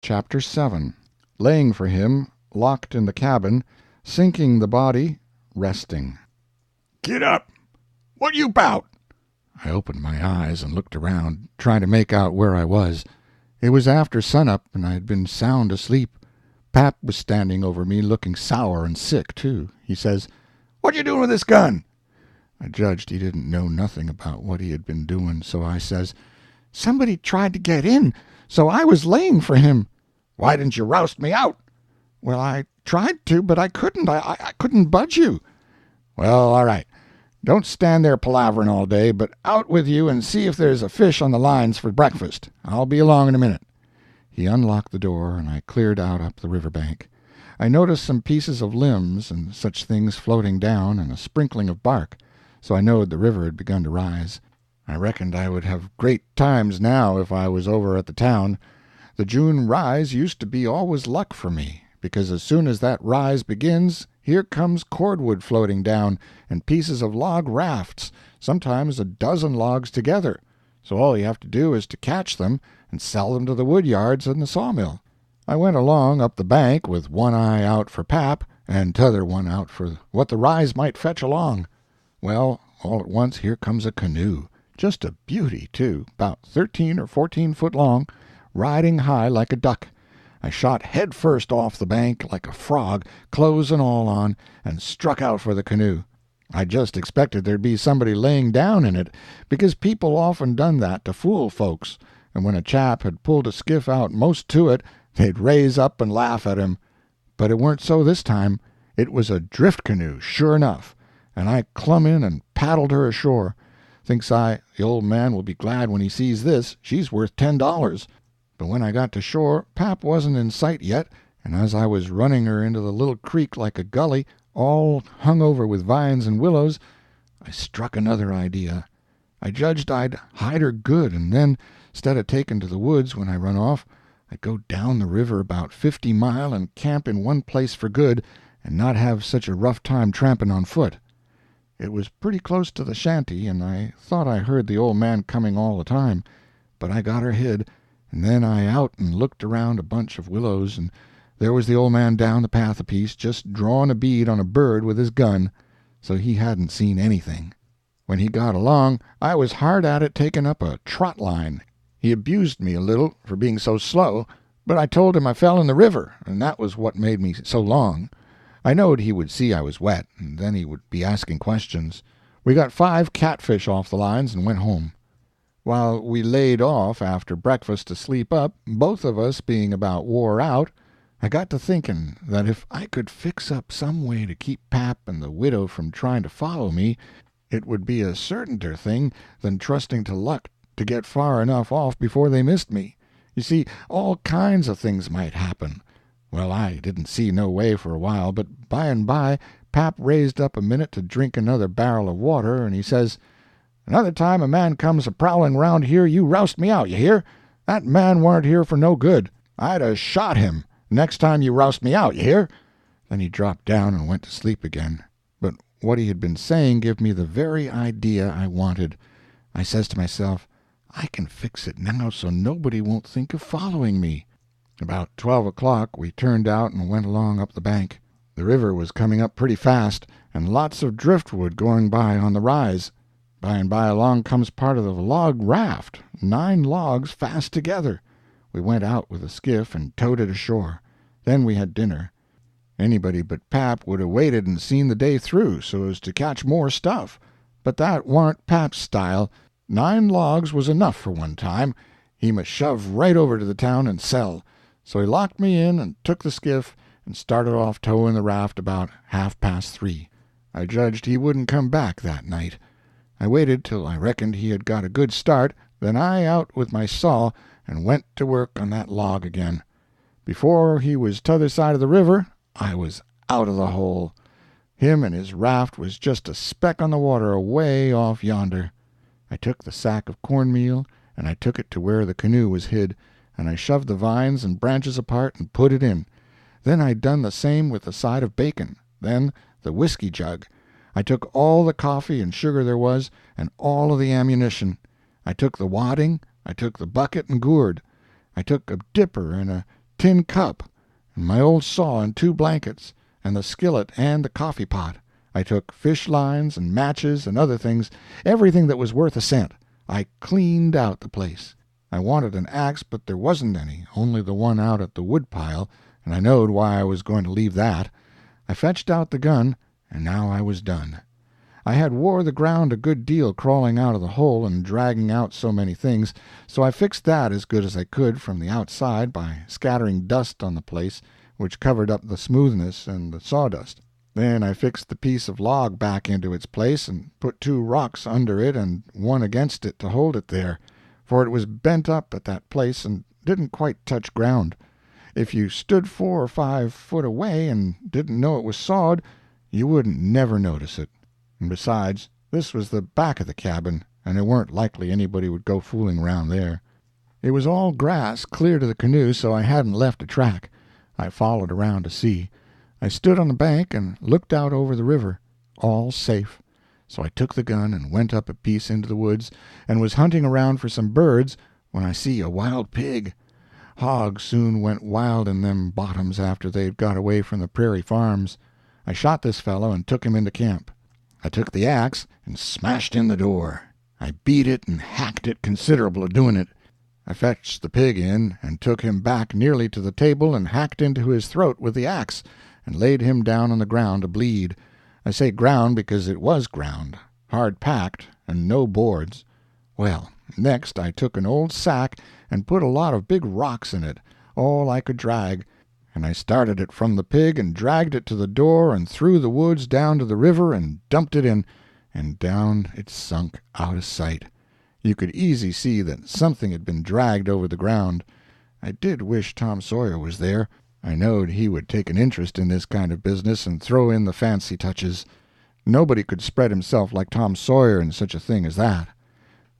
Chapter 7. Laying for him, locked in the cabin, sinking the body, resting. "Get up! What you 'bout?" I opened my eyes and looked around, trying to make out where I was. It was after sunup, and I had been sound asleep. Pap was standing over me, looking sour and sick, too. He says, "What you doing with this gun?" I judged he didn't know nothing about what he had been doing, so I says, "Somebody tried to get in, so I was laying for him." "Why didn't you roust me out?" "Well, I tried to, but I couldn't. I couldn't budge you." "Well, all right. Don't stand there palavering all day, but out with you and see if there's a fish on the lines for breakfast. I'll be along in a minute." He unlocked the door, and I cleared out up the river bank. I noticed some pieces of limbs and such things floating down, and a sprinkling of bark, so I knowed the river had begun to rise. I reckoned I would have great times now if I was over at the town. The June rise used to be always luck for me, because as soon as that rise begins, here comes cordwood floating down, and pieces of log rafts, sometimes a dozen logs together, so all you have to do is to catch them and sell them to the wood yards and the sawmill. I went along up the bank with one eye out for Pap, and t'other one out for what the rise might fetch along. Well, all at once here comes a canoe, just a beauty, too, 'bout 13 or 14 foot long, riding high like a duck. I shot head first off the bank like a frog, clothes and all on, and struck out for the canoe. I just expected there'd be somebody laying down in it, because people often done that to fool folks, and when a chap had pulled a skiff out most to it, they'd raise up and laugh at him. But it weren't so this time. It was a drift canoe, sure enough, and I clumb in and paddled her ashore. Thinks I, the old man will be glad when he sees this, she's worth $10. But when I got to shore, Pap wasn't in sight yet, and as I was running her into the little creek like a gully, all hung over with vines and willows, I struck another idea. I judged I'd hide her good, and then, 'stead of taking to the woods when I run off, I'd go down the river about 50 mile and camp in one place for good, and not have such a rough time tramping on foot. It was pretty close to the shanty, and I thought I heard the old man coming all the time, but I got her hid, and then I out and looked around a bunch of willows, and there was the old man down the path a piece, just drawing a bead on a bird with his gun, so he hadn't seen anything. When he got along, I was hard at it taking up a trot line. He abused me a little for being so slow, but I told him I fell in the river, and that was what made me so long. I knowed he would see I was wet, and then he would be asking questions. We got 5 catfish off the lines and went home. While we laid off after breakfast to sleep up, both of us being about wore out, I got to thinking that if I could fix up some way to keep Pap and the widow from trying to follow me, it would be a certainter thing than trusting to luck to get far enough off before they missed me. You see, all kinds of things might happen. Well, I didn't see no way for a while, but by and by Pap raised up a minute to drink another barrel of water, and he says, "Another time a man comes a-prowling round here, you roust me out, you hear? That man warn't here for no good. I'd 'a' shot him next time you roust me out, you hear?" Then he dropped down and went to sleep again. But what he had been saying give me the very idea I wanted. I says to myself, I can fix it now so nobody won't think of following me. About 12 o'clock we turned out and went along up the bank. The river was coming up pretty fast, and lots of driftwood going by on the rise. By and by along comes part of the log raft, 9 logs fast together. We went out with the skiff and towed it ashore. Then we had dinner. Anybody but Pap would have waited and seen the day through, so as to catch more stuff. But that warn't Pap's style. 9 logs was enough for one time. He must shove right over to the town and sell. So he locked me in and took the skiff and started off towing the raft about 3:30. I judged he wouldn't come back that night. I waited till I reckoned he had got a good start, then I out with my saw and went to work on that log again. Before he was t'other side of the river, I was out of the hole. Him and his raft was just a speck on the water away off yonder. I took the sack of cornmeal, and I took it to where the canoe was hid, and I shoved the vines and branches apart and put it in. Then I done the same with the side of bacon, then the whiskey jug. I took all the coffee and sugar there was, and all of the ammunition. I took the wadding, I took the bucket and gourd. I took a dipper and a tin cup, and my old saw and 2 blankets, and the skillet and the coffee pot. I took fish lines and matches and other things, everything that was worth a cent. I cleaned out the place. I wanted an axe, but there wasn't any, only the one out at the wood pile, and I knowed why I was going to leave that. I fetched out the gun, and now I was done. I had wore the ground a good deal crawling out of the hole and dragging out so many things, so I fixed that as good as I could from the outside by scattering dust on the place, which covered up the smoothness and the sawdust. Then I fixed the piece of log back into its place and put 2 rocks under it and one against it to hold it there, for it was bent up at that place and didn't quite touch ground. If you stood 4 or 5 foot away and didn't know it was sawed, you wouldn't never notice it. And besides, this was the back of the cabin, and it weren't likely anybody would go fooling around there. It was all grass clear to the canoe, so I hadn't left a track. I followed around to see. I stood on the bank and looked out over the river. All safe. So I took the gun and went up a piece into the woods, and was hunting around for some birds when I see a wild pig. Hogs soon went wild in them bottoms after they'd got away from the prairie farms. I shot this fellow and took him into camp. I took the axe and smashed in the door. I beat it and hacked it considerable a doing it. I fetched the pig in and took him back nearly to the table and hacked into his throat with the axe, and laid him down on the ground to bleed. I say ground because it was ground, hard packed, and no boards. Well, next I took an old sack and put a lot of big rocks in it, all I could drag, and I started it from the pig and dragged it to the door and through the woods down to the river and dumped it in, and down it sunk out of sight. You could easy see that something had been dragged over the ground. I did wish Tom Sawyer was there. I knowed he would take an interest in this kind of business and throw in the fancy touches. Nobody could spread himself like Tom Sawyer in such a thing as that.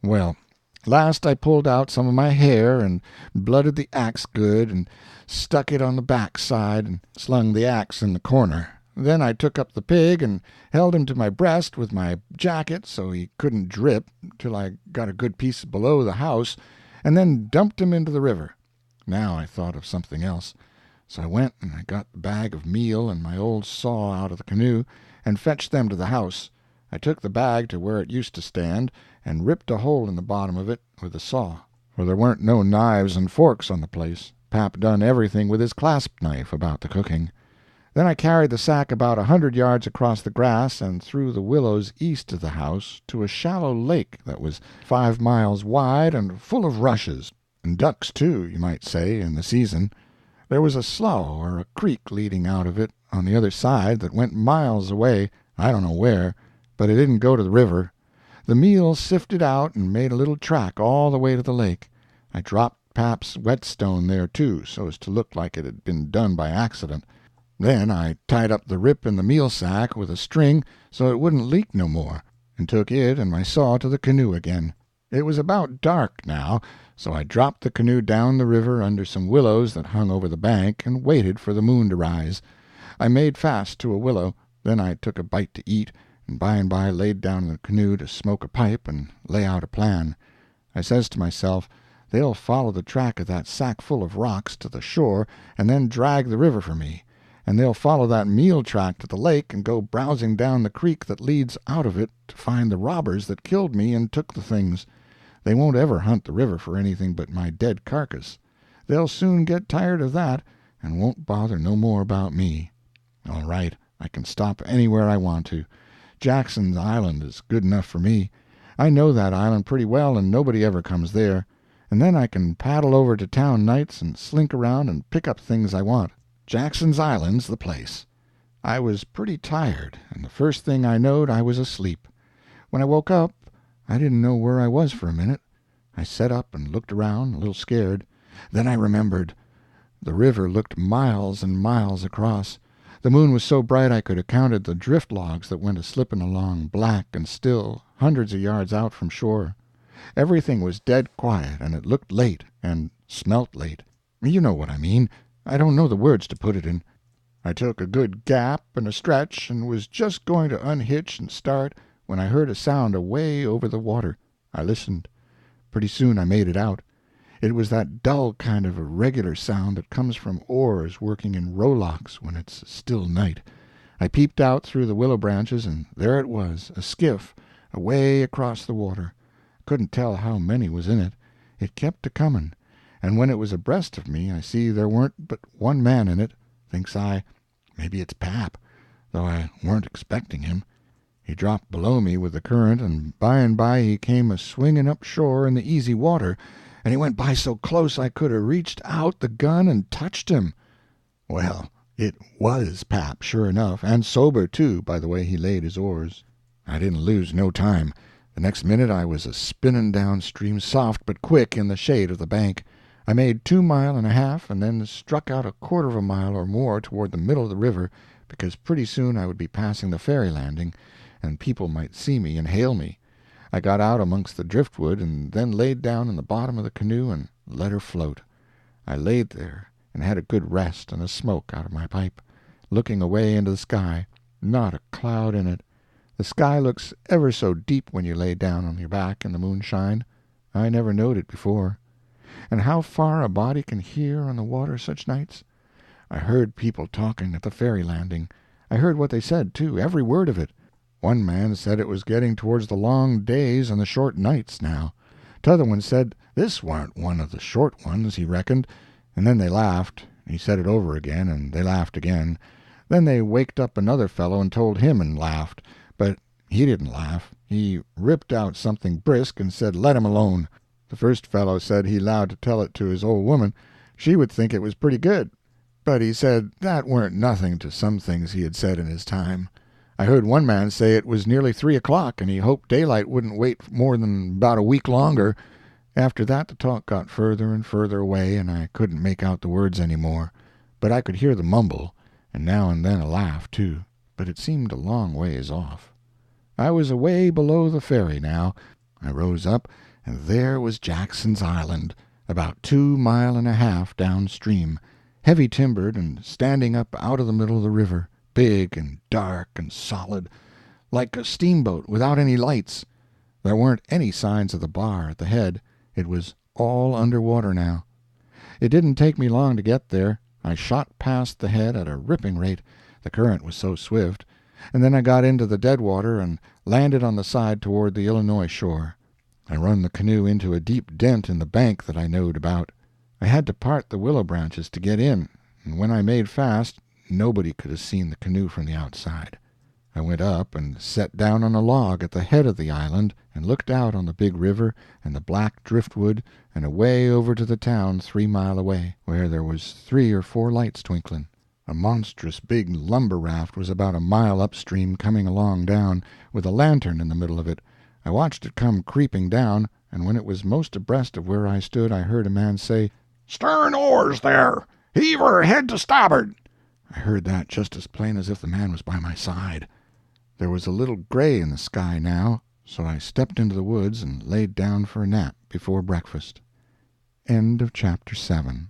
Well, last I pulled out some of my hair and blooded the axe good and stuck it on the back side and slung the axe in the corner. Then I took up the pig and held him to my breast with my jacket so he couldn't drip till I got a good piece below the house, and then dumped him into the river. Now I thought of something else. So I went and I got the bag of meal and my old saw out of the canoe, and fetched them to the house. I took the bag to where it used to stand, and ripped a hole in the bottom of it with the saw, for there weren't no knives and forks on the place. Pap done everything with his clasp knife about the cooking. Then I carried the sack about 100 yards across the grass and through the willows east of the house to a shallow lake that was 5 miles wide and full of rushes, and ducks too, you might say, in the season. There was a slough or a creek leading out of it on the other side that went miles away, I don't know where, but it didn't go to the river. The meal sifted out and made a little track all the way to the lake. I dropped Pap's whetstone there, too, so as to look like it had been done by accident. Then I tied up the rip in the meal sack with a string so it wouldn't leak no more, and took it and my saw to the canoe again. It was about dark now, so I dropped the canoe down the river under some willows that hung over the bank and waited for the moon to rise. I made fast to a willow, then I took a bite to eat, and by laid down in the canoe to smoke a pipe and lay out a plan. I says to myself, they'll follow the track of that sack full of rocks to the shore and then drag the river for me, and they'll follow that meal track to the lake and go browsing down the creek that leads out of it to find the robbers that killed me and took the things. They won't ever hunt the river for anything but my dead carcass. They'll soon get tired of that and won't bother no more about me. All right, I can stop anywhere I want to. Jackson's Island is good enough for me. I know that island pretty well, and nobody ever comes there. And then I can paddle over to town nights and slink around and pick up things I want. Jackson's Island's the place. I was pretty tired, and the first thing I knowed I was asleep. When I woke up, I didn't know where I was for a minute. I set up and looked around, a little scared. Then I remembered. The river looked miles and miles across. The moon was so bright I could have counted the drift logs that went a-slipping along, black and still, hundreds of yards out from shore. Everything was dead quiet, and it looked late, and smelt late. You know what I mean. I don't know the words to put it in. I took a good gap and a stretch, and was just going to unhitch and start when I heard a sound away over the water. I listened. Pretty soon I made it out. It was that dull kind of irregular sound that comes from oars working in rowlocks when it's still night. I peeped out through the willow branches, and there it was, a skiff, away across the water. Couldn't tell how many was in it. It kept a-comin', and when it was abreast of me I see there weren't but one man in it. Thinks I, maybe it's pap, though I weren't expecting him. He dropped below me with the current, and by he came a-swinging up shore in the easy water, and he went by so close I could 'a' reached out the gun and touched him. Well, it was pap, sure enough, and sober, too, by the way he laid his oars. I didn't lose no time. The next minute I was a-spinning downstream, soft but quick, in the shade of the bank. I made 2 mile and a half, and then struck out 1/4 of a mile or more toward the middle of the river, because pretty soon I would be passing the ferry landing, and people might see me and hail me. I got out amongst the driftwood, and then laid down in the bottom of the canoe and let her float. I laid there and had a good rest and a smoke out of my pipe, looking away into the sky. Not a cloud in it. The sky looks ever so deep when you lay down on your back in the moonshine. I never knowed it before. And how far a body can hear on the water such nights. I heard people talking at the ferry landing. I heard what they said, too, every word of it. One man said it was getting towards the long days and the short nights now. T'other one said this warn't one of the short ones, he reckoned, and then they laughed. He said it over again, and they laughed again. Then they waked up another fellow and told him, and laughed. But he didn't laugh. He ripped out something brisk and said let him alone. The first fellow said he 'lowed to tell it to his old woman. She would think it was pretty good. But he said that weren't nothing to some things he had said in his time. I heard one man say it was nearly 3 o'clock, and he hoped daylight wouldn't wait more than about a week longer. After that the talk got further and further away, and I couldn't make out the words any more. But I could hear the mumble, and now and then a laugh, too, but it seemed a long ways off. I was away below the ferry now. I rose up, and there was Jackson's Island, about 2 mile and a half downstream, heavy timbered and standing up out of the middle of the river, big and dark and solid, like a steamboat without any lights. There weren't any signs of the bar at the head. It was all under water now. It didn't take me long to get there. I shot past the head at a ripping rate, the current was so swift, and then I got into the dead water and landed on the side toward the Illinois shore. I run the canoe into a deep dent in the bank that I knowed about. I had to part the willow branches to get in, and when I made fast, nobody could have seen the canoe from the outside. I went up and set down on a log at the head of the island and looked out on the big river and the black driftwood and away over to the town 3 mile away, where there was 3 or 4 lights twinkling. A monstrous big lumber raft was about a mile upstream coming along down, with a lantern in the middle of it. I watched it come creeping down, and when it was most abreast of where I stood I heard a man say, "Stern oars there! Heave her head to starboard!" I heard that just as plain as if the man was by my side. There was a little gray in the sky now, so I stepped into the woods and laid down for a nap before breakfast. End of chapter 7.